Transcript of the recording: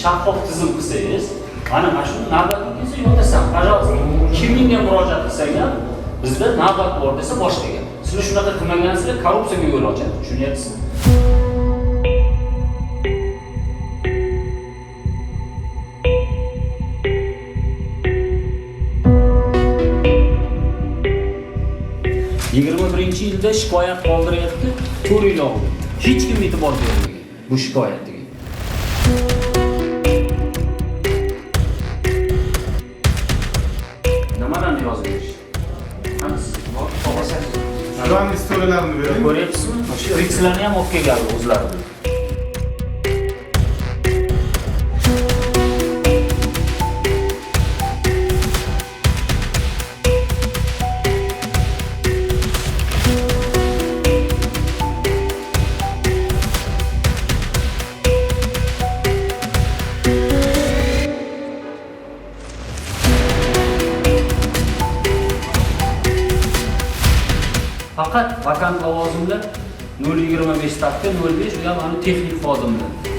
shaffof tizim qilsangiz, mana shu navbatingizni yo'tasan, пожалуйста. Kimga murojaat qilsang ham bizda navbat bor desa boshqa. Sizlar shunaqa qilmagansizlar, korrupsiyaga yo'l ochadi. Tushunyapsizmi? Birinchi yilda shikoyat qoldiryapti, 4 yil oldi. Hech kim e'tibor bermagan bu shikoyatiga. Nimalarni yozib berish? Hammasi bor, to'g'risi. Ularning istoriyalarini bering. Ko'ryapsizmi? Shu rikslarni ham olib kelgan o'zlari. Faqat vakant lavozimlar 0.25 stavka, 0.5 bu ham texnik xodimlar.